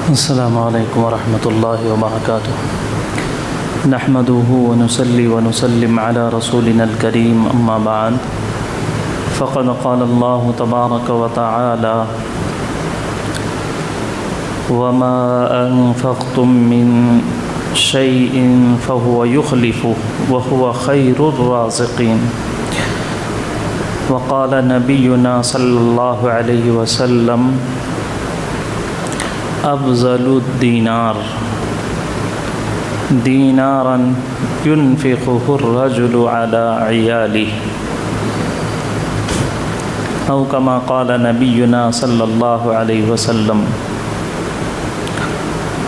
السلام علیکم ورحمۃ اللہ وبرکاتہ نحمده ونصلي ونسلم على رسولنا الكريم اما بعد فقد قال الله تبارك وتعالى وما أنفقتم من شيء فهو يخلفه وهو خير الرازقين وقال نبينا صلى الله عليه وسلم افضل الدینار دینارا ينفقه الرجل على عياله او كما قال نبينا صلی اللہ علیہ وسلم۔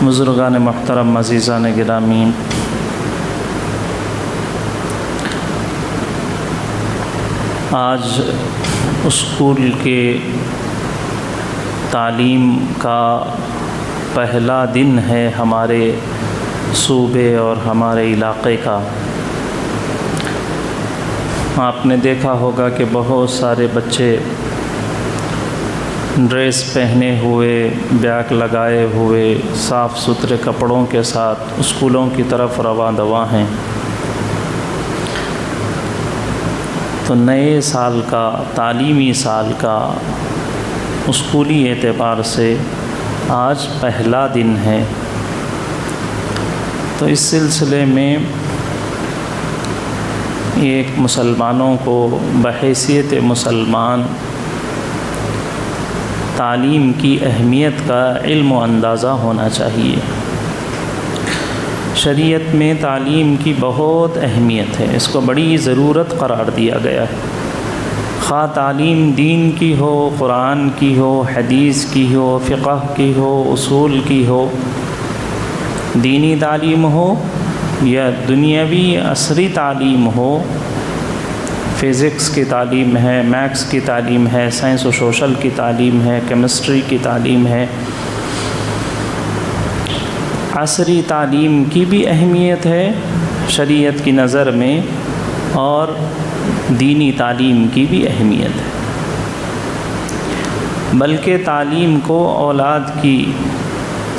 بزرگان محترم، عزیزان گرامی، آج اسکول کے تعلیم کا پہلا دن ہے ہمارے صوبے اور ہمارے علاقے کا۔ آپ نے دیکھا ہوگا کہ بہت سارے بچے ڈریس پہنے ہوئے، بیگ لگائے ہوئے، صاف ستھرے کپڑوں کے ساتھ اسکولوں کی طرف رواں دواں ہیں۔ تو نئے سال کا، تعلیمی سال کا اسکولی اعتبار سے آج پہلا دن ہے۔ تو اس سلسلے میں ایک مسلمانوں کو بحیثیت مسلمان تعلیم کی اہمیت کا علم و اندازہ ہونا چاہیے۔ شریعت میں تعلیم کی بہت اہمیت ہے، اس کو بڑی ضرورت قرار دیا گیا ہے۔ خواہ تعلیم دین کی ہو، قرآن کی ہو، حدیث کی ہو، فقہ کی ہو، اصول کی ہو، دینی تعلیم ہو یا دنیاوی عصری تعلیم ہو، فزکس کی تعلیم ہے، میتھس کی تعلیم ہے، سائنس و سوشل کی تعلیم ہے، کیمسٹری کی تعلیم ہے۔ عصری تعلیم کی بھی اہمیت ہے شریعت کی نظر میں، اور دینی تعلیم کی بھی اہمیت ہے۔ بلکہ تعلیم کو اولاد کی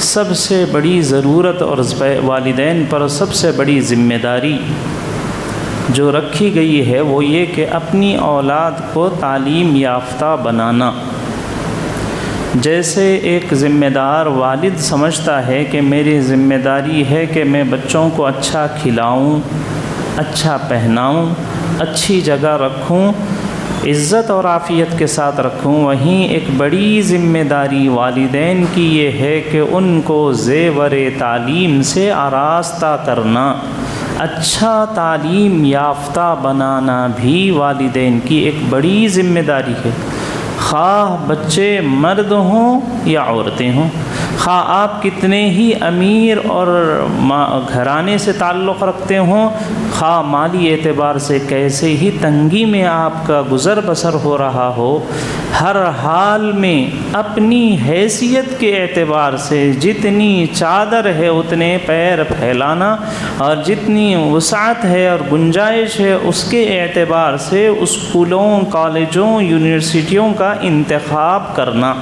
سب سے بڑی ضرورت اور والدین پر سب سے بڑی ذمہ داری جو رکھی گئی ہے وہ یہ کہ اپنی اولاد کو تعلیم یافتہ بنانا۔ جیسے ایک ذمہ دار والد سمجھتا ہے کہ میری ذمہ داری ہے کہ میں بچوں کو اچھا کھلاؤں، اچھا پہناؤں، اچھی جگہ رکھوں، عزت اور عافیت کے ساتھ رکھوں، وہیں ایک بڑی ذمہ داری والدین کی یہ ہے کہ ان کو زیور تعلیم سے آراستہ کرنا، اچھا تعلیم یافتہ بنانا بھی والدین کی ایک بڑی ذمہ داری ہے۔ خواہ بچے مرد ہوں یا عورتیں ہوں، خواہ آپ کتنے ہی امیر اور گھرانے سے تعلق رکھتے ہوں، خواہ مالی اعتبار سے کیسے ہی تنگی میں آپ کا گزر بسر ہو رہا ہو، ہر حال میں اپنی حیثیت کے اعتبار سے جتنی چادر ہے اتنے پیر پھیلانا، اور جتنی وسعت ہے اور گنجائش ہے اس کے اعتبار سے اسکولوں، کالجوں، یونیورسٹیوں کا انتخاب کرنا،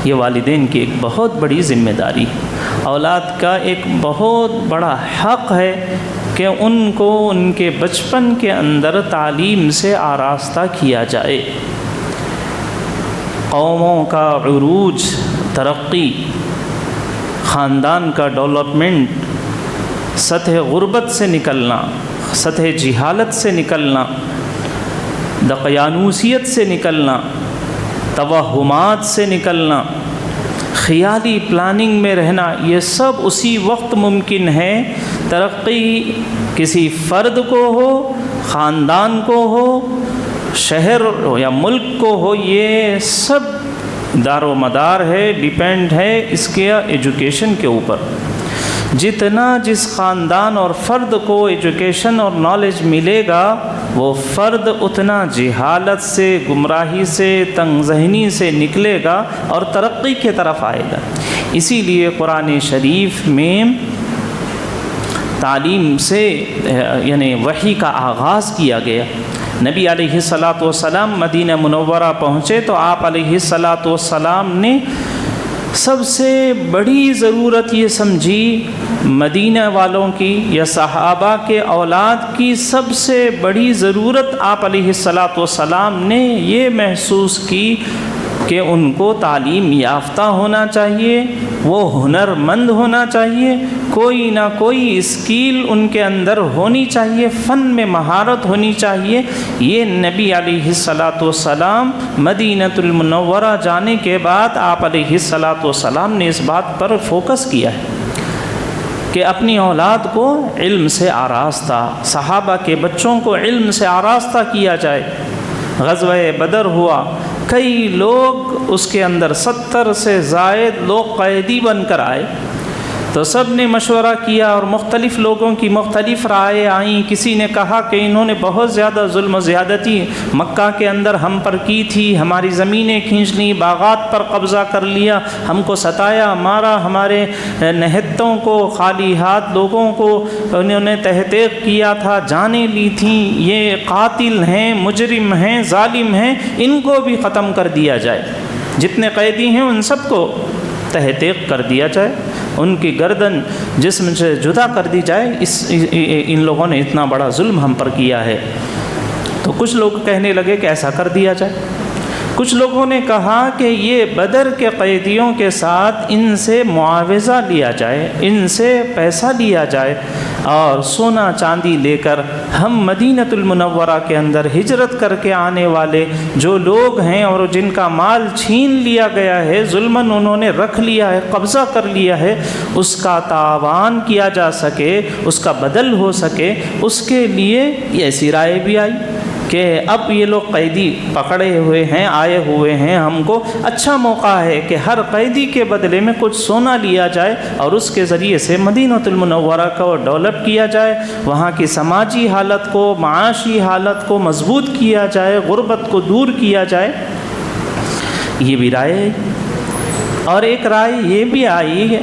یہ والدین کی ایک بہت بڑی ذمہ داری ہے۔ اولاد کا ایک بہت بڑا حق ہے کہ ان کو ان کے بچپن کے اندر تعلیم سے آراستہ کیا جائے۔ قوموں کا عروج، ترقی، خاندان کا ڈیولپمنٹ، سطح غربت سے نکلنا، سطح جہالت سے نکلنا، دقیانوسیت سے نکلنا، توہمات سے نکلنا، خیالی پلاننگ میں رہنا، یہ سب اسی وقت ممکن ہے۔ ترقی کسی فرد کو ہو، خاندان کو ہو، شہر یا ملک کو ہو، یہ سب دار و مدار ہے، ڈیپینڈ ہے اس کے ایجوکیشن کے اوپر۔ جتنا جس خاندان اور فرد کو ایجوکیشن اور نالج ملے گا، وہ فرد اتنا جہالت سے، گمراہی سے، تنگ ذہنی سے نکلے گا اور ترقی کی طرف آئے گا۔ اسی لیے قرآن شریف میں تعلیم سے یعنی وحی کا آغاز کیا گیا۔ نبی علیہ الصلاۃ والسلام مدینہ منورہ پہنچے تو آپ علیہ الصلاۃ والسلام نے سب سے بڑی ضرورت یہ سمجھی مدینہ والوں کی یا صحابہ کے اولاد کی سب سے بڑی ضرورت آپ علیہ الصلاۃ والسلام نے یہ محسوس کی کہ ان کو تعلیم یافتہ ہونا چاہیے، وہ ہنر مند ہونا چاہیے، کوئی نہ کوئی اسکیل ان کے اندر ہونی چاہیے، فن میں مہارت ہونی چاہیے۔ یہ نبی علیہ الصلاۃ والسلام مدینۃ المنورہ جانے کے بعد آپ علیہ الصلاۃ والسلام نے اس بات پر فوکس کیا ہے کہ اپنی اولاد کو علم سے آراستہ، صحابہ کے بچوں کو علم سے آراستہ کیا جائے۔ غزوہ بدر ہوا، کئی لوگ اس کے اندر 70 سے زائد لوگ قیدی بن کر آئے، تو سب نے مشورہ کیا اور مختلف لوگوں کی مختلف رائے آئیں۔ کسی نے کہا کہ انہوں نے بہت زیادہ ظلم و زیادتی مکہ کے اندر ہم پر کی تھی، ہماری زمینیں کھینچ لیں، باغات پر قبضہ کر لیا، ہم کو ستایا، مارا، ہمارے نہتوں کو، خالی ہاتھ لوگوں کو انہوں نے تحقیق کیا تھا، جانیں لی تھیں، یہ قاتل ہیں، مجرم ہیں، ظالم ہیں، ان کو بھی ختم کر دیا جائے، جتنے قیدی ہیں ان سب کو تحقیق کر دیا جائے، ان کی گردن جسم سے جدا کر دی جائے، ان لوگوں نے اتنا بڑا ظلم ہم پر کیا ہے۔ تو کچھ لوگ کہنے لگے کہ ایسا کر دیا جائے، کچھ لوگوں نے کہا کہ یہ بدر کے قیدیوں کے ساتھ ان سے معاوضہ لیا جائے، ان سے پیسہ لیا جائے اور سونا چاندی لے کر ہم مدینۃ المنورہ کے اندر ہجرت کر کے آنے والے جو لوگ ہیں اور جن کا مال چھین لیا گیا ہے، ظلماً انہوں نے رکھ لیا ہے، قبضہ کر لیا ہے، اس کا تاوان کیا جا سکے، اس کا بدل ہو سکے، اس کے لیے ایسی رائے بھی آئی کہ اب یہ لوگ قیدی پکڑے ہوئے ہیں، آئے ہوئے ہیں، ہم کو اچھا موقع ہے کہ ہر قیدی کے بدلے میں کچھ سونا لیا جائے اور اس کے ذریعے سے مدینۃ المنورہ کو ڈیولپ کیا جائے، وہاں کی سماجی حالت کو، معاشی حالت کو مضبوط کیا جائے، غربت کو دور کیا جائے۔ یہ بھی رائے ہے۔ اور ایک رائے یہ بھی آئی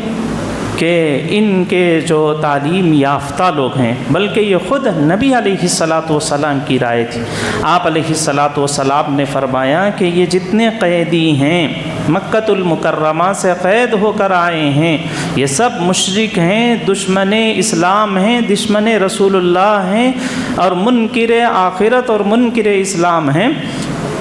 کہ ان کے جو تعلیم یافتہ لوگ ہیں، بلکہ یہ خود نبی علیہ الصلاۃ والسلام کی رائے تھی۔ آپ علیہ الصلاۃ والسلام نے فرمایا کہ یہ جتنے قیدی ہیں مکۃ المکرمہ سے قید ہو کر آئے ہیں، یہ سب مشرک ہیں، دشمن اسلام ہیں، دشمن رسول اللہ ہیں اور منکر آخرت اور منکر اسلام ہیں،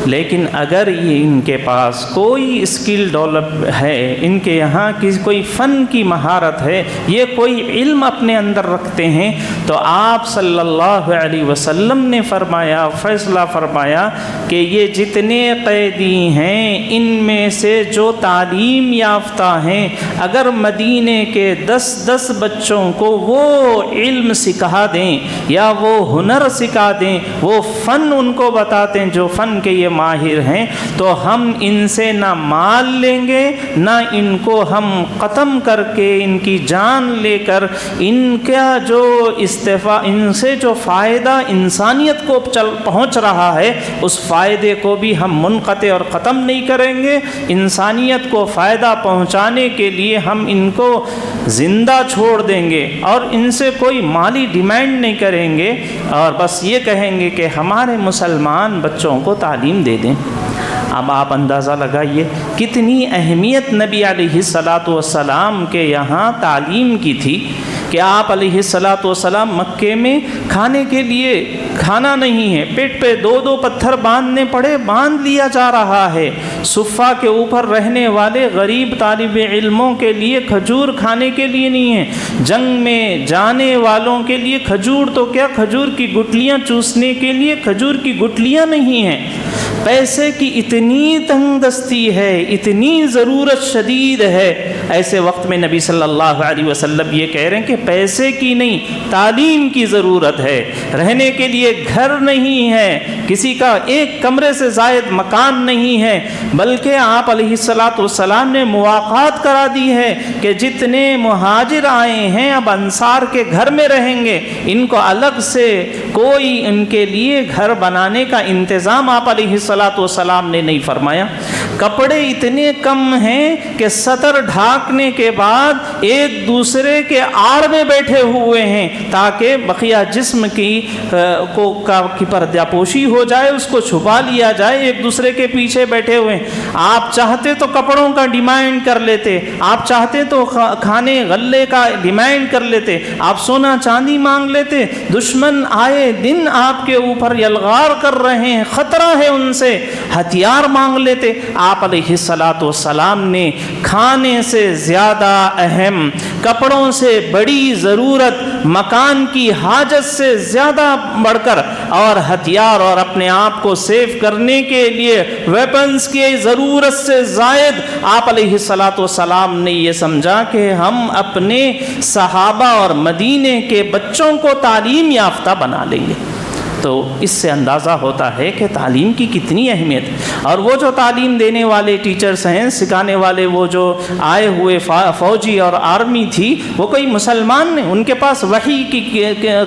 لیکن اگر یہ ان کے پاس کوئی اسکل ڈیولپ ہے، ان کے یہاں کوئی فن کی مہارت ہے، یہ کوئی علم اپنے اندر رکھتے ہیں، تو آپ صلی اللہ علیہ وسلم نے فرمایا، فیصلہ فرمایا کہ یہ جتنے قیدی ہیں ان میں سے جو تعلیم یافتہ ہیں، اگر مدینے کے 10 بچوں کو وہ علم سکھا دیں یا وہ ہنر سکھا دیں، وہ فن ان کو بتاتے ہیں جو فن کے یہ ماہر ہیں، تو ہم ان سے نہ مال لیں گے، نہ ان کو ہم ختم کر کے ان کی جان لے کر ان کا جو ان سے جو فائدہ انسانیت کو پہنچ رہا ہے، اس فائدے کو بھی ہم منقطع اور ختم نہیں کریں گے۔ انسانیت کو فائدہ پہنچانے کے لیے ہم ان کو زندہ چھوڑ دیں گے اور ان سے کوئی مالی ڈیمانڈ نہیں کریں گے، اور بس یہ کہیں گے کہ ہمارے مسلمان بچوں کو تعلیم دے دیں۔ اب آپ اندازہ لگائیے کتنی اہمیت نبی علیہ الصلاۃ والسلام کے یہاں تعلیم کی تھی کہ آپ علیہ الصلاۃ والسلام مکے میں کھانے کے لیے کھانا نہیں ہے، پیٹ پہ 2 پتھر باندھنے پڑے، باندھ لیا جا رہا ہے۔ صفہ کے اوپر رہنے والے غریب طالب علموں کے لیے کھجور کھانے کے لیے نہیں ہے، جنگ میں جانے والوں کے لیے کھجور تو کیا، کھجور کی گٹلیاں چوسنے کے لیے کھجور کی گٹلیاں نہیں ہیں۔ پیسے کی اتنی تنگ دستی ہے، اتنی ضرورت شدید ہے، ایسے وقت میں نبی صلی اللہ علیہ وسلم یہ کہہ رہے ہیں کہ پیسے کی نہیں، تعلیم کی ضرورت ہے۔ رہنے کے لیے گھر نہیں ہے، کسی کا ایک کمرے سے زائد مکان نہیں ہے، بلکہ آپ علیہ الصلاۃ والسلام نے مواقعات کرا دی ہے کہ جتنے مہاجر آئے ہیں اب انصار کے گھر میں رہیں گے، ان کو الگ سے کوئی ان کے لیے گھر بنانے کا انتظام آپ علیہ الصلاۃ والسلام نے نہیں فرمایا۔ کپڑے اتنے کم ہیں کہ سطر ڈھانکنے کے بعد ایک دوسرے کے آڑ میں بیٹھے ہوئے ہیں تاکہ بقیہ جسم کی پردہ پوشی ہو جائے، اس کو چھپا لیا جائے، ایک دوسرے کے پیچھے بیٹھے ہوئے ہیں۔ آپ چاہتے تو کپڑوں کا ڈیمانڈ کر لیتے، آپ چاہتے تو کھانے غلے کا ڈیمانڈ کر لیتے، آپ سونا چاندی مانگ لیتے۔ دشمن آئے دن آپ کے اوپر یلغار کر رہے ہیں، خطرہ ہے ان سے، ہتھیار مانگ لیتے۔ آپ علیہ الصلاۃ والسلام نے کھانے سے زیادہ اہم، کپڑوں سے بڑی ضرورت، مکان کی حاجت سے زیادہ بڑھ کر اور ہتھیار اور اپنے آپ کو سیو کرنے کے لیے ویپنز کی ضرورت سے زائد آپ علیہ الصلاۃ والسلام نے یہ سمجھا کہ ہم اپنے صحابہ اور مدینے کے بچوں کو تعلیم یافتہ بنا لیں گے۔ تو اس سے اندازہ ہوتا ہے کہ تعلیم کی کتنی اہمیت ہے۔ اور وہ جو تعلیم دینے والے ٹیچرز ہیں، سکھانے والے وہ جو آئے ہوئے فوجی اور آرمی تھی، وہ کوئی مسلمان نہیں، ان کے پاس وحی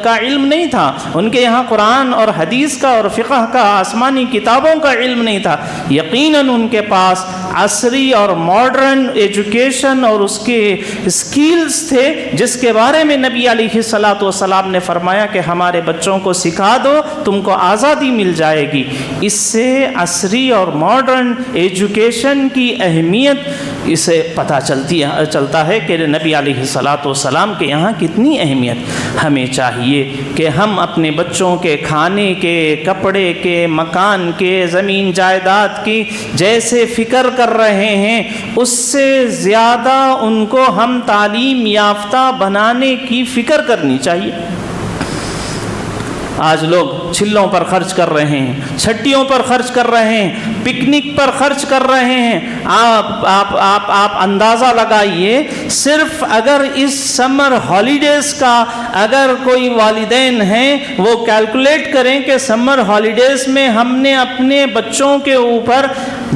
کا علم نہیں تھا، ان کے یہاں قرآن اور حدیث کا اور فقہ کا، آسمانی کتابوں کا علم نہیں تھا۔ یقیناً ان کے پاس عصری اور ماڈرن ایجوکیشن اور اس کے اسکلز تھے، جس کے بارے میں نبی علیہ الصلاۃ والسلام نے فرمایا کہ ہمارے بچوں کو سکھا دو، تم کو آزادی مل جائے گی۔ اس سے عصری اور ماڈرن ایجوکیشن کی اہمیت اسے پتہ چلتا ہے کہ نبی علیہ الصلاۃ والسلام کے یہاں کتنی اہمیت۔ ہمیں چاہیے کہ ہم اپنے بچوں کے کھانے کے، کپڑے کے، مکان کے، زمین جائیداد کی جیسے فکر کر رہے ہیں، اس سے زیادہ ان کو ہم تعلیم یافتہ بنانے کی فکر کرنی چاہیے۔ آج لوگ چھلوں پر خرچ کر رہے ہیں، چھٹیوں پر خرچ کر رہے ہیں، پکنک پر خرچ کر رہے ہیں۔ آپ اندازہ لگائیے، صرف اگر اس سمر ہالیڈیز کا اگر کوئی والدین ہیں وہ کیلکولیٹ کریں کہ سمر ہالیڈیز میں ہم نے اپنے بچوں کے اوپر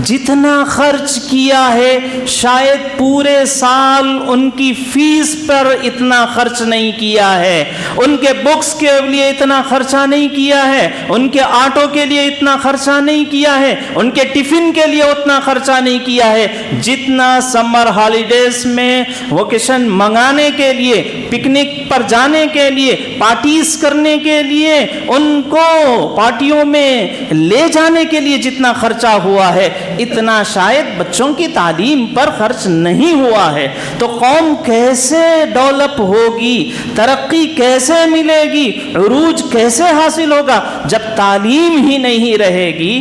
جتنا خرچ کیا ہے، شاید پورے سال ان کی فیس پر اتنا خرچ نہیں کیا ہے، ان کے بکس کے لیے اتنا خرچہ نہیں کیا ہے، ان کے آٹو کے لیے اتنا خرچہ نہیں کیا ہے، ان کے ٹفن کے لیے اتنا خرچہ نہیں کیا ہے، جتنا سمر ہالیڈیز میں ویکیشن منگانے کے لیے، پکنک پر جانے کے لیے، پارٹیز کرنے کے لیے، ان کو پارٹیوں میں لے جانے کے لیے جتنا خرچہ ہوا ہے، اتنا شاید بچوں کی تعلیم پر خرچ نہیں ہوا ہے۔ تو قوم کیسے ڈیولپ ہوگی، ترقی کیسے ملے گی، عروج کیسے حاصل ہوگا؟ جب تعلیم ہی نہیں رہے گی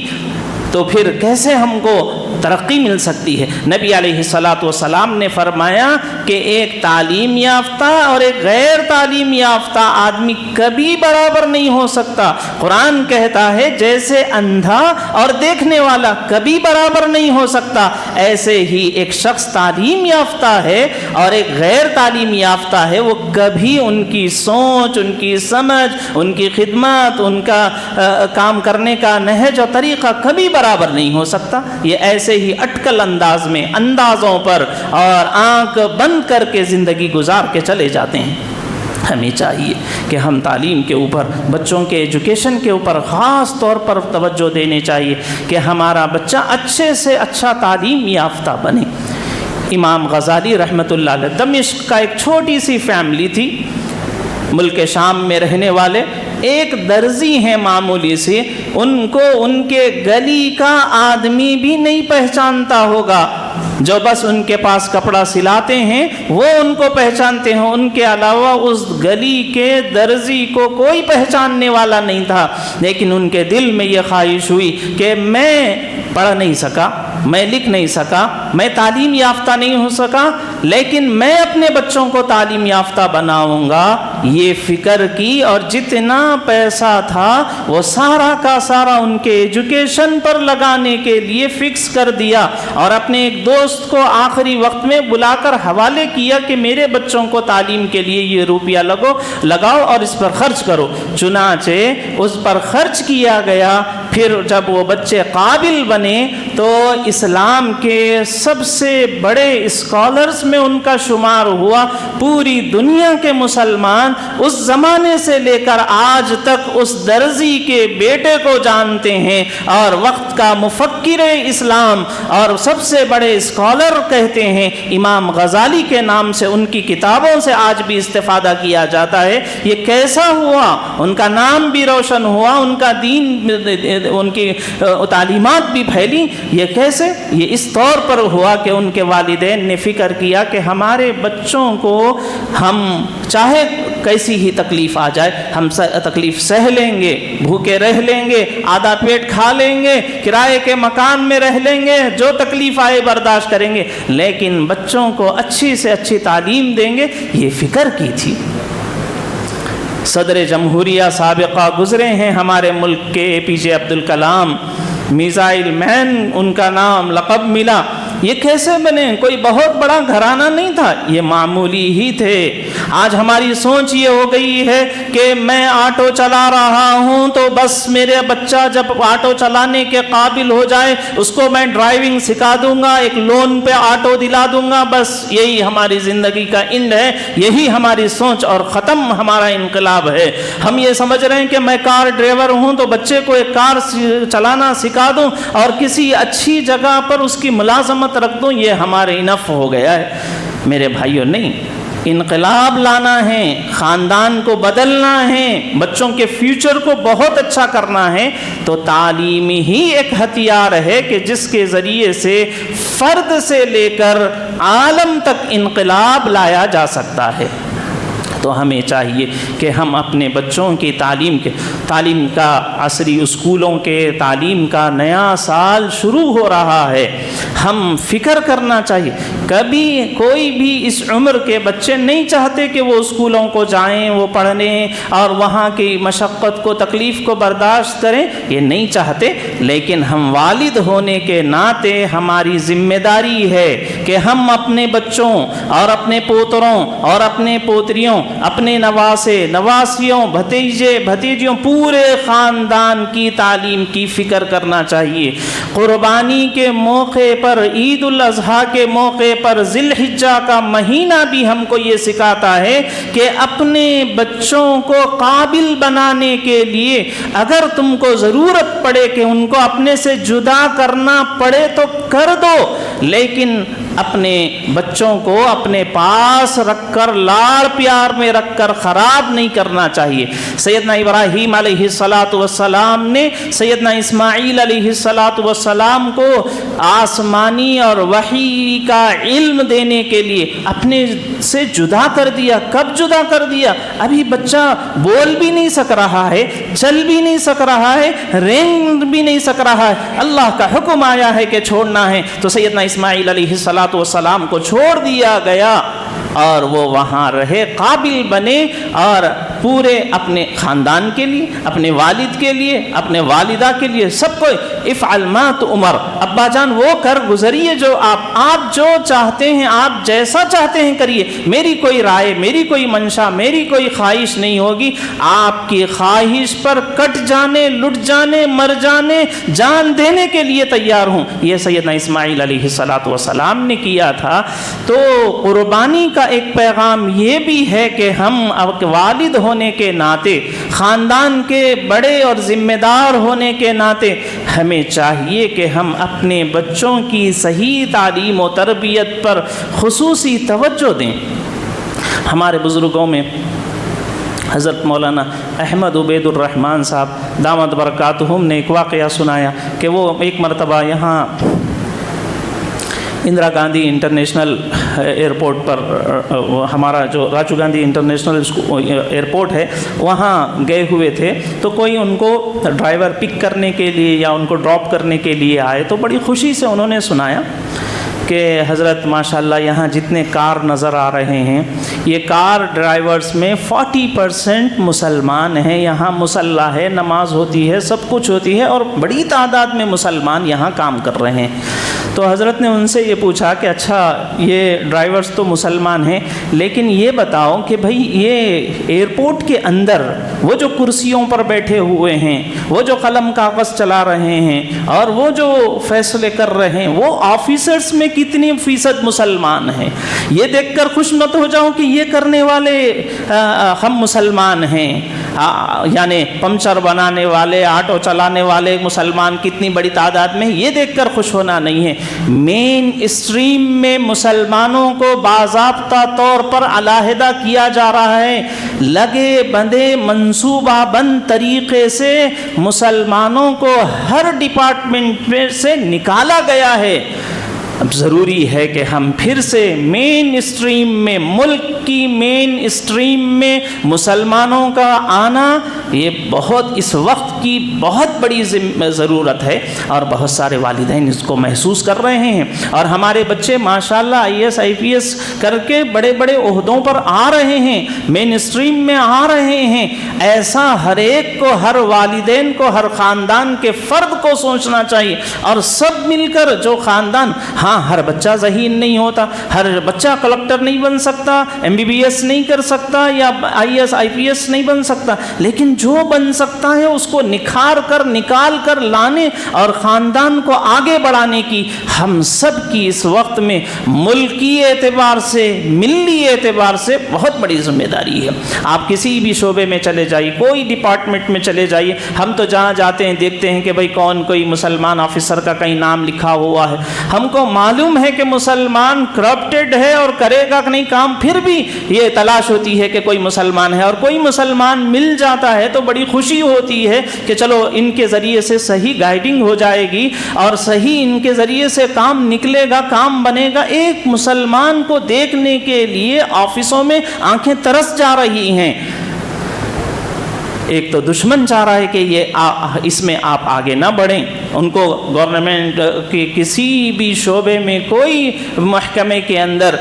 تو پھر کیسے ہم کو ترقی مل سکتی ہے؟ نبی علیہ الصلاۃ والسلام نے فرمایا کہ ایک تعلیم یافتہ اور ایک غیر تعلیم یافتہ آدمی کبھی برابر نہیں ہو سکتا۔ قرآن کہتا ہے جیسے اندھا اور دیکھنے والا کبھی برابر نہیں ہو سکتا، ایسے ہی ایک شخص تعلیم یافتہ ہے اور ایک غیر تعلیم یافتہ ہے، وہ کبھی ان کی سوچ، ان کی سمجھ، ان کی خدمت، ان کا کام کرنے کا نہج اور طریقہ کبھی برابر نہیں ہو سکتا۔ یہ ایسے ہی اٹکل انداز میں، اندازوں پر اور آنکھ بند کر کے زندگی گزار کے چلے جاتے ہیں۔ ہمیں چاہیے کہ ہم تعلیم کے اوپر، بچوں کے ایجوکیشن کے اوپر خاص طور پر توجہ دینے چاہیے کہ ہمارا بچہ اچھے سے اچھا تعلیم یافتہ بنے۔ امام غزالی رحمۃ اللہ علیہ، دمشق کا ایک چھوٹی سی فیملی تھی، ملک شام میں رہنے والے، ایک درزی ہیں معمولی سی، ان کو ان کے گلی کا آدمی بھی نہیں پہچانتا ہوگا، جو بس ان کے پاس کپڑا سلاتے ہیں وہ ان کو پہچانتے ہیں، ان کے علاوہ اس گلی کے درزی کو کوئی پہچاننے والا نہیں تھا۔ لیکن ان کے دل میں یہ خواہش ہوئی کہ میں پڑھ نہیں سکا، میں لکھ نہیں سکا، میں تعلیم یافتہ نہیں ہو سکا، لیکن میں اپنے بچوں کو تعلیم یافتہ بناؤں گا۔ یہ فکر کی اور جتنا پیسہ تھا وہ سارا کا سارا ان کے ایجوکیشن پر لگانے کے لیے فکس کر دیا، اور اپنے ایک دوست کو آخری وقت میں بلا کر حوالے کیا کہ میرے بچوں کو تعلیم کے لیے یہ روپیہ لگاؤ اور اس پر خرچ کرو۔ چنانچہ اس پر خرچ کیا گیا، پھر جب وہ بچے قابل بنے تو اسلام کے سب سے بڑے اسکالرز میں ان کا شمار ہوا. پوری دنیا کے مسلمان اس زمانے سے لے کر آج تک اس درزی کے بیٹے کو جانتے ہیں اور وقت کا مفکر اسلام اور سب سے بڑے اسکالر کہتے ہیں. امام غزالی کے نام سے ان کی کتابوں سے آج بھی استفادہ کیا جاتا ہے. یہ کیسا ہوا؟ ان کا نام بھی روشن ہوا, ان کا دین, ان کی تعلیمات بھی پھیلی. یہ کیسے؟ یہ اس طور پر ہوا کہ ان کے والدین نے فکر کیا کہ ہمارے بچوں کو ہم چاہے کیسی ہی تکلیف آ جائے ہم تکلیف سہ لیں گے, بھوکے رہ لیں گے, آدھا پیٹ کھا لیں گے, کرائے کے مکان میں رہ لیں گے, جو تکلیف آئے برداشت کریں گے, لیکن بچوں کو اچھی سے اچھی تعلیم دیں گے. یہ فکر کی تھی. صدر جمہوریہ سابقہ گزرے ہیں ہمارے ملک کے, اے پی جے عبد الکلام, میزائل مین ان کا نام لقب ملا. یہ کیسے بنے؟ کوئی بہت بڑا گھرانہ نہیں تھا, یہ معمولی ہی تھے. آج ہماری سوچ یہ ہو گئی ہے کہ میں آٹو چلا رہا ہوں تو بس میرے بچہ جب آٹو چلانے کے قابل ہو جائے اس کو میں ڈرائیونگ سکھا دوں گا, ایک لون پہ آٹو دلا دوں گا, بس یہی ہماری زندگی کا اینڈ ہے. یہی ہماری سوچ اور ختم ہمارا انقلاب ہے. ہم یہ سمجھ رہے ہیں کہ میں کار ڈرائیور ہوں تو بچے کو ایک کار چلانا سکھا دوں اور کسی اچھی جگہ پر اس کی ملازمت رکھ دوں, یہ ہمارے انف ہو گیا ہے. میرے بھائیوں, نہیں, انقلاب لانا ہے, خاندان کو بدلنا ہے, بچوں کے فیوچر کو بہت اچھا کرنا ہے, تو تعلیم ہی ایک ہتھیار ہے کہ جس کے ذریعے سے فرد سے لے کر عالم تک انقلاب لایا جا سکتا ہے. تو ہمیں چاہیے کہ ہم اپنے بچوں کی تعلیم کا عصری اسکولوں کے تعلیم کا نیا سال شروع ہو رہا ہے. ہم فکر کرنا چاہیے. کبھی کوئی بھی اس عمر کے بچے نہیں چاہتے کہ وہ اسکولوں کو جائیں, وہ پڑھنے اور وہاں کی مشقت کو, تکلیف کو برداشت کریں, یہ نہیں چاہتے. لیکن ہم والد ہونے کے ناطے ہماری ذمہ داری ہے کہ ہم اپنے بچوں اور اپنے پوتروں اور اپنے پوتریوں, اپنے نواسے, نواسیوں, بھتیجے, بھتیجیوں, پورے خاندان کی تعلیم کی فکر کرنا چاہیے. قربانی کے موقع پر, عید الاضحیٰ کے موقع پر, ذی الحجہ کا مہینہ بھی ہم کو یہ سکھاتا ہے کہ اپنے بچوں کو قابل بنانے کے لیے اگر تم کو ضرورت پڑے کہ ان کو اپنے سے جدا کرنا پڑے تو کر دو, لیکن اپنے بچوں کو اپنے پاس رکھ کر, لاڑ پیار میں رکھ کر خراب نہیں کرنا چاہیے. سیدنا ابراہیم علیہ السلام نے سیدنا اسماعیل علیہ السلام کو آسمانی اور وحی کا علم دینے کے لیے اپنے سے جدا کر دیا. کب جدا کر دیا؟ ابھی بچہ بول بھی نہیں سک رہا ہے, چل بھی نہیں سک رہا ہے, رینگ بھی نہیں سک رہا ہے. اللہ کا حکم آیا ہے کہ چھوڑنا ہے, تو سیدنا اسماعیل علیہ السلام کو چھوڑ دیا گیا اور وہ وہاں رہے, قابل بنے اور پورے اپنے خاندان کے لیے, اپنے والد کے لیے, اپنے والدہ کے لیے, سب کو افعل ما تؤمر, ابا جان وہ کر گزریے جو آپ جو چاہتے ہیں, آپ جیسا چاہتے ہیں کریے, میری کوئی رائے, میری کوئی منشا, میری کوئی خواہش نہیں ہوگی. آپ کی خواہش پر کٹ جانے, لٹ جانے, مر جانے, جان دینے کے لیے تیار ہوں. یہ سیدنا اسماعیل علیہ السلام نے کیا تھا. تو قربانی کا ایک پیغام یہ بھی ہے کہ ہم والد ہونے کے ناطے, خاندان کے بڑے اور ذمہ دار ہونے کے ناطے ہمیں چاہیے کہ ہم اپنے بچوں کی صحیح تعلیم و تربیت پر خصوصی توجہ دیں. ہمارے بزرگوں میں حضرت مولانا احمد عبید الرحمن صاحب دامت برکاتہم نے ایک واقعہ سنایا کہ وہ ایک مرتبہ یہاں اندرا گاندھی انٹرنیشنل ایئرپورٹ پر, ہمارا جو راجیو گاندھی انٹرنیشنل ایئرپورٹ ہے وہاں گئے ہوئے تھے. تو کوئی ان کو ڈرائیور پک کرنے کے لیے یا ان کو ڈراپ کرنے کے لیے آئے, تو بڑی خوشی سے انہوں نے سنایا کہ حضرت ماشاءاللہ یہاں جتنے کار نظر آ رہے ہیں یہ کار ڈرائیورز میں 40% مسلمان ہیں. یہاں مسلح ہے, نماز ہوتی ہے, سب کچھ ہوتی ہے اور بڑی تعداد میں مسلمان یہاں کام کر رہے ہیں. تو حضرت نے ان سے یہ پوچھا کہ اچھا یہ ڈرائیورز تو مسلمان ہیں, لیکن یہ بتاؤ کہ بھئی یہ ایئرپورٹ کے اندر وہ جو کرسیوں پر بیٹھے ہوئے ہیں، وہ جو قلم کاغذ چلا رہے ہیں اور وہ جو فیصلے کر رہے ہیں، وہ آفیسرز میں کتنی فیصد مسلمان ہیں؟ یہ دیکھ کر خوش مت ہو جاؤ کہ یہ کرنے والے ہم مسلمان ہیں، یعنی پنچر بنانے والے، آٹو چلانے والے مسلمان کتنی بڑی تعداد میں، یہ دیکھ کر خوش ہونا نہیں ہے۔ مین اسٹریم میں مسلمانوں کو باضابطہ طور پر علیحدہ کیا جا رہا ہے، لگے بندے منصوبہ بند طریقے سے مسلمانوں کو ہر ڈپارٹمنٹ میں سے نکالا گیا ہے۔ اب ضروری ہے کہ ہم پھر سے مین اسٹریم میں، ملک کی مین اسٹریم میں مسلمانوں کا آنا یہ بہت اس وقت کی بہت بڑی ضرورت ہے، اور بہت سارے والدین اس کو محسوس کر رہے ہیں، اور ہمارے بچے ماشاءاللہ IAS IPS کر کے بڑے بڑے عہدوں پر آ رہے ہیں، مین اسٹریم میں آ رہے ہیں۔ ایسا ہر ایک کو، ہر والدین کو، ہر خاندان کے فرد کو سوچنا چاہیے، اور سب مل کر جو خاندان، ہاں ہر بچہ ذہین نہیں ہوتا، ہر بچہ کلکٹر نہیں بن سکتا، MBBS نہیں کر سکتا، یا IAS IPS نہیں بن سکتا، لیکن جو بن سکتا ہے اس کو نکھار کر، نکال کر لانے اور خاندان کو آگے بڑھانے کی ہم سب کی اس وقت میں ملکی اعتبار سے، ملی اعتبار سے بہت بڑی ذمہ داری ہے۔ آپ کسی بھی شعبے میں چلے جائیے، کوئی ڈپارٹمنٹ میں چلے جائیے، ہم تو جہاں جاتے ہیں دیکھتے ہیں کہ بھئی کوئی مسلمان آفیسر کا کہیں نام لکھا ہوا ہے، ہم کو معلوم ہے کہ مسلمان کرپٹڈ ہے اور کرے گا کہ نہیں کام، پھر بھی یہ تلاش ہوتی ہے کہ کوئی مسلمان ہے، اور کوئی مسلمان مل جاتا ہے تو بڑی خوشی ہوتی ہے کہ چلو ان کے ذریعے سے صحیح گائیڈنگ ہو جائے گی اور صحیح ان کے ذریعے سے کام نکلے گا، کام بنے گا۔ ایک مسلمان کو دیکھنے کے لیے آفسوں میں آنکھیں ترس جا رہی ہیں۔ ایک تو دشمن چاہ رہا ہے کہ اس میں آپ آگے نہ بڑھیں، ان کو گورنمنٹ کے کسی بھی شعبے میں، کوئی محکمے کے اندر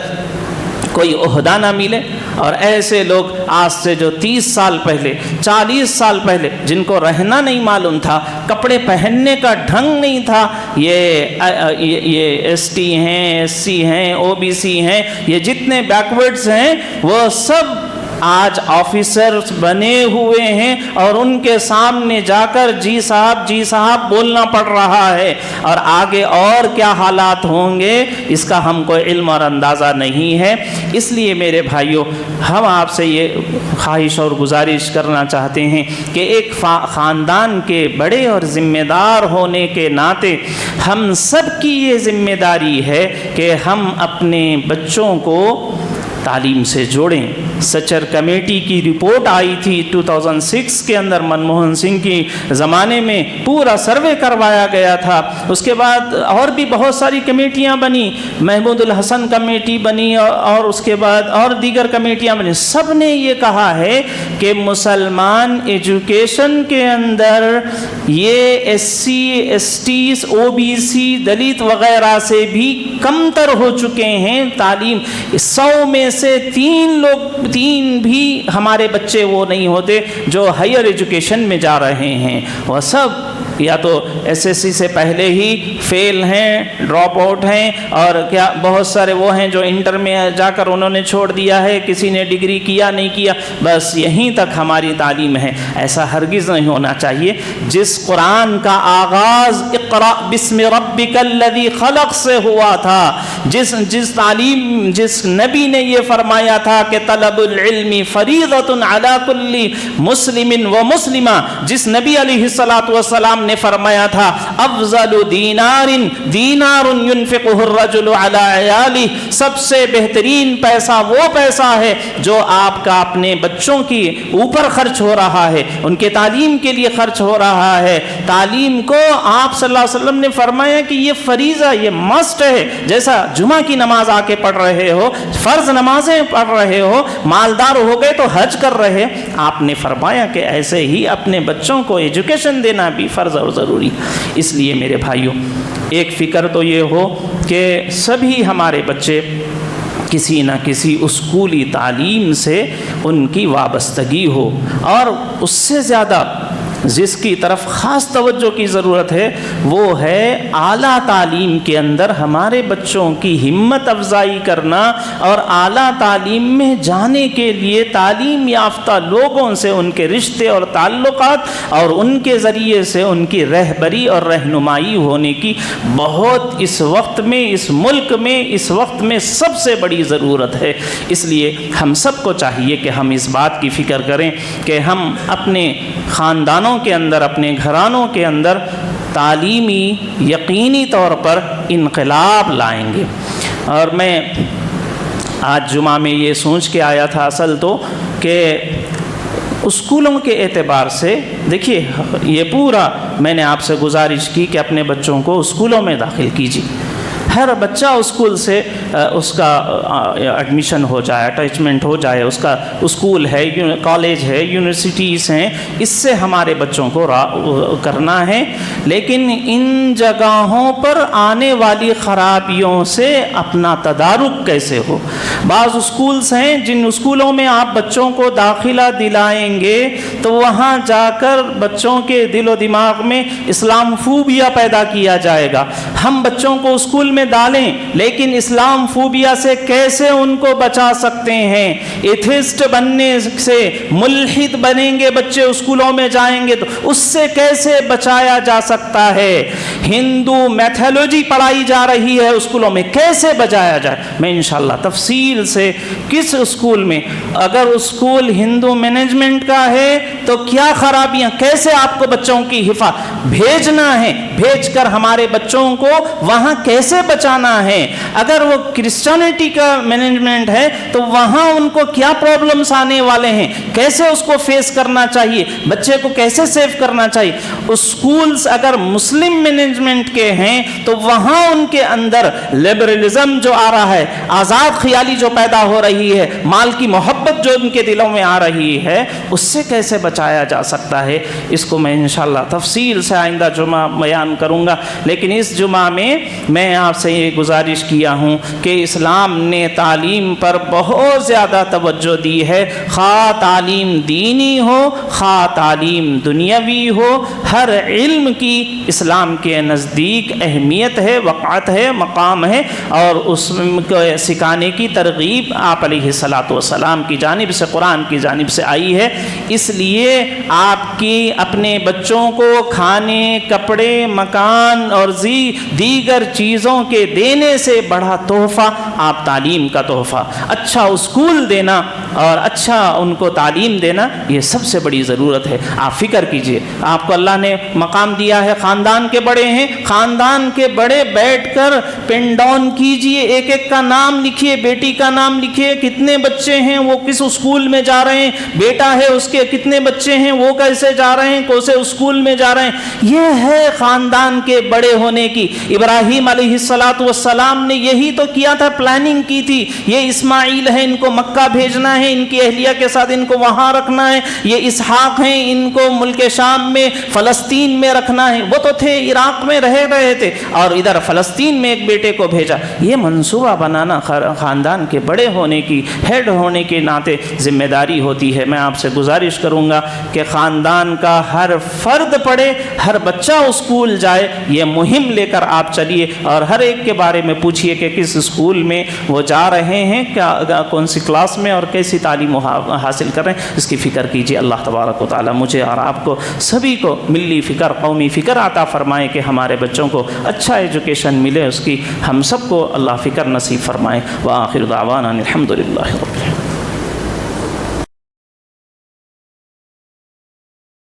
کوئی عہدہ نہ ملے، اور ایسے لوگ آج سے جو 30 سال پہلے، 40 سال پہلے، جن کو رہنا نہیں معلوم تھا، کپڑے پہننے کا ڈھنگ نہیں تھا، یہ ST ہیں، SC ہیں، OBC ہیں، یہ جتنے بیکورڈز ہیں وہ سب آج آفیسرز بنے ہوئے ہیں، اور ان کے سامنے جا کر جی صاحب بولنا پڑ رہا ہے، اور آگے اور کیا حالات ہوں گے اس کا ہم کو علم اور اندازہ نہیں ہے۔ اس لیے میرے بھائیوں، ہم آپ سے یہ خواہش اور گزارش کرنا چاہتے ہیں کہ ایک خاندان کے بڑے اور ذمہ دار ہونے کے ناطے ہم سب کی یہ ذمہ داری ہے کہ ہم اپنے بچوں کو تعلیم سے جوڑیں۔ سچر کمیٹی کی رپورٹ آئی تھی 2006 کے اندر، منموہن سنگھ کی زمانے میں پورا سروے کروایا گیا تھا۔ اس کے بعد اور بھی بہت ساری کمیٹیاں بنی، محمود الحسن کمیٹی بنی، اور اس کے بعد اور دیگر کمیٹیاں بنی۔ سب نے یہ کہا ہے کہ مسلمان ایجوکیشن کے اندر یہ SC STs OBC دلت وغیرہ سے بھی کمتر ہو چکے ہیں۔ تعلیم 100 میں سے 3 بھی ہمارے بچے وہ نہیں ہوتے جو ہائر ایجوکیشن میں جا رہے ہیں، وہ سب یا تو SSC سے پہلے ہی فیل ہیں، ڈراپ آؤٹ ہیں، اور کیا بہت سارے وہ ہیں جو انٹر میں جا کر انہوں نے چھوڑ دیا ہے، کسی نے ڈگری کیا نہیں کیا، بس یہیں تک ہماری تعلیم ہے۔ ایسا ہرگز نہیں ہونا چاہیے۔ جس قرآن کا آغاز اقرأ بسم ربک الذی خلق سے ہوا تھا، جس نبی نے یہ فرمایا تھا کہ طلب العلم فریضۃ علی کل مسلم و مسلمہ، جس نبی علیہ الصلوۃ والسلام نے فرمایا تھا افضل دینار ينفقه الرجل على عیالہ، سب سے بہترین پیسہ وہ پیسہ ہے جو آپ کا اپنے بچوں کی اوپر خرچ ہو رہا ہے، ان کے تعلیم کے لیے خرچ ہو رہا ہے۔ تعلیم کو آپ صلی اللہ علیہ وسلم نے فرمایا کہ یہ فریضہ، یہ مسٹ ہے، جیسا جمعہ کی نماز آ کے پڑھ رہے ہو، فرض نمازیں پڑھ رہے ہو، مالدار ہو گئے تو حج کر رہے، آپ نے فرمایا کہ ایسے ہی اپنے بچوں کو ایجوکیشن دینا بھی فرض اور ضروری۔ اس لیے میرے بھائیوں، ایک فکر تو یہ ہو کہ سبھی ہمارے بچے کسی نہ کسی اسکولی تعلیم سے ان کی وابستگی ہو، اور اس سے زیادہ جس کی طرف خاص توجہ کی ضرورت ہے وہ ہے اعلیٰ تعلیم کے اندر ہمارے بچوں کی ہمت افزائی کرنا اور اعلیٰ تعلیم میں جانے کے لیے تعلیم یافتہ لوگوں سے ان کے رشتے اور تعلقات اور ان کے ذریعے سے ان کی رہبری اور رہنمائی ہونے کی بہت اس وقت میں، اس ملک میں، اس وقت میں سب سے بڑی ضرورت ہے۔ اس لیے ہم سب کو چاہیے کہ ہم اس بات کی فکر کریں کہ ہم اپنے خاندانوں کے اندر، اپنے گھرانوں کے اندر تعلیمی یقینی طور پر انقلاب لائیں گے۔ اور میں آج جمعہ میں یہ سوچ کے آیا تھا اصل تو کہ اسکولوں کے اعتبار سے دیکھیے، یہ پورا میں نے آپ سے گزارش کی کہ اپنے بچوں کو اسکولوں میں داخل کیجیے۔ ہر بچہ اسکول سے اس کا ایڈمیشن ہو جائے، اٹیچمنٹ ہو جائے، اس کا اسکول ہے، کالج ہے، یونیورسٹیز ہیں، اس سے ہمارے بچوں کو کرنا ہے۔ لیکن ان جگہوں پر آنے والی خرابیوں سے اپنا تدارک کیسے ہو؟ بعض اسکولز ہیں جن اسکولوں میں آپ بچوں کو داخلہ دلائیں گے تو وہاں جا کر بچوں کے دل و دماغ میں اسلام فوبیا پیدا کیا جائے گا۔ ہم بچوں کو اسکول میں ڈالیں لیکن اسلام فوبیا سے کیسے ان کو بچا سکتے ہیں؟ ایتھسٹ بننے سے، ملحد بنیں گے بچے، اسکولوں میں جائیں گے تو اس سے کیسے بچایا جا سکتا ہے؟ ہندو میتھولوجی پڑھائی جا رہی ہے اسکولوں میں، کیسے بچایا جائے؟ میں انشاءاللہ تفصیل سے کس اسکول میں، اگر اسکول ہندو مینجمنٹ کا ہے تو کیا خرابیاں، کیسے آپ کو بچوں کی حفاظت بھیجنا ہے، بھیج کر ہمارے بچوں کو وہاں کیسے بچانا ہے؟ اگر وہ کرسچینٹی کا مینجمنٹ ہے تو وہاں ان کو کیا پرابلمز آنے والے ہیں، کیسے اس کو فیس کرنا چاہیے، بچے کو کیسے سیو کرنا چاہیے؟ اسکولز اگر مسلم مینجمنٹ کے ہیں تو وہاں ان کے اندر لبرلزم جو آ رہا ہے، آزاد خیالی جو پیدا ہو رہی ہے، مال کی محبت جو ان کے دلوں میں آ رہی ہے، اس سے کیسے بچایا جا سکتا ہے؟ اس کو میں انشاءاللہ تفصیل سے آئندہ جمعہ بیان کروں گا۔ لیکن اس جمعہ میں آپ سے یہ گزارش کیا ہوں کہ اسلام نے تعلیم پر بہت زیادہ توجہ دی ہے، خواہ تعلیم دینی ہو خواہ تعلیم دنیاوی ہو، ہر علم کی اسلام کے نزدیک اہمیت ہے، وقعت ہے، مقام ہے، اور اس کو سکھانے کی ترغیب آپ علیہ الصلاۃ والسلام کی جانب سے، قرآن کی جانب سے آئی ہے۔ اس لیے آپ کی اپنے بچوں کو کھانے، کپڑے، مکان اور دیگر چیزوں کے دینے سے بڑا تحفہ آپ تعلیم کا تحفہ، اچھا اسکول دینا اور اچھا ان کو تعلیم دینا، یہ سب سے بڑی ضرورت ہے۔ آپ فکر کیجئے، آپ کو اللہ نے مقام دیا ہے، خاندان کے بڑے ہیں، خاندان کے بڑے بیٹھ کر پن ڈاؤن کیجئے، ایک ایک کا نام لکھیے، بیٹی کا نام لکھیے، کتنے بچے ہیں، وہ کس اسکول میں جا رہے ہیں، بیٹا ہے اس کے کتنے بچے ہیں، وہ کیسے جا رہے ہیں، کون سے اسکول میں جا رہے ہیں۔ یہ ہے خاندان کے بڑے ہونے کی۔ ابراہیم علیہ السلام نے یہی تو کیا تھا، پلاننگ کی تھی، یہ اسماعیل ہے، ان کو مکہ بھیجنا ہے، ان کی اہلیہ کے ساتھ ان کو وہاں رکھنا ہے، یہ اسحاق ہیں، ان کو ملک شام میں، فلسطین میں رکھنا ہے۔ وہ تو تھے عراق میں رہے تھے اور ادھر فلسطین میں ایک بیٹے کو بھیجا۔ یہ منصوبہ بنانا خاندان کے بڑے ہونے کی، ہیڈ ہونے کے ناطے ذمہ داری ہوتی ہے۔ میں آپ سے گزارش کروں گا کہ خاندان کا ہر فرد پڑھے، ہر بچہ اسکول جائے، یہ مہم لے کر آپ چلیے اور ہر ایک کے بارے میں پوچھئے کہ کس اسکول میں وہ جا رہے ہیں، کیا کون سی کلاس میں اور کیسی تعلیم حاصل کر رہے ہیں، اس کی فکر کیجیے۔ اللہ تبارک و تعالی مجھے اور آپ کو سبھی کو ملی فکر، قومی فکر عطا فرمائے کہ ہمارے بچوں کو اچھا ایجوکیشن ملے، اس کی ہم سب کو اللہ فکر نصیب فرمائے۔ وآخر دعوانا الحمدللہ رب العالمین۔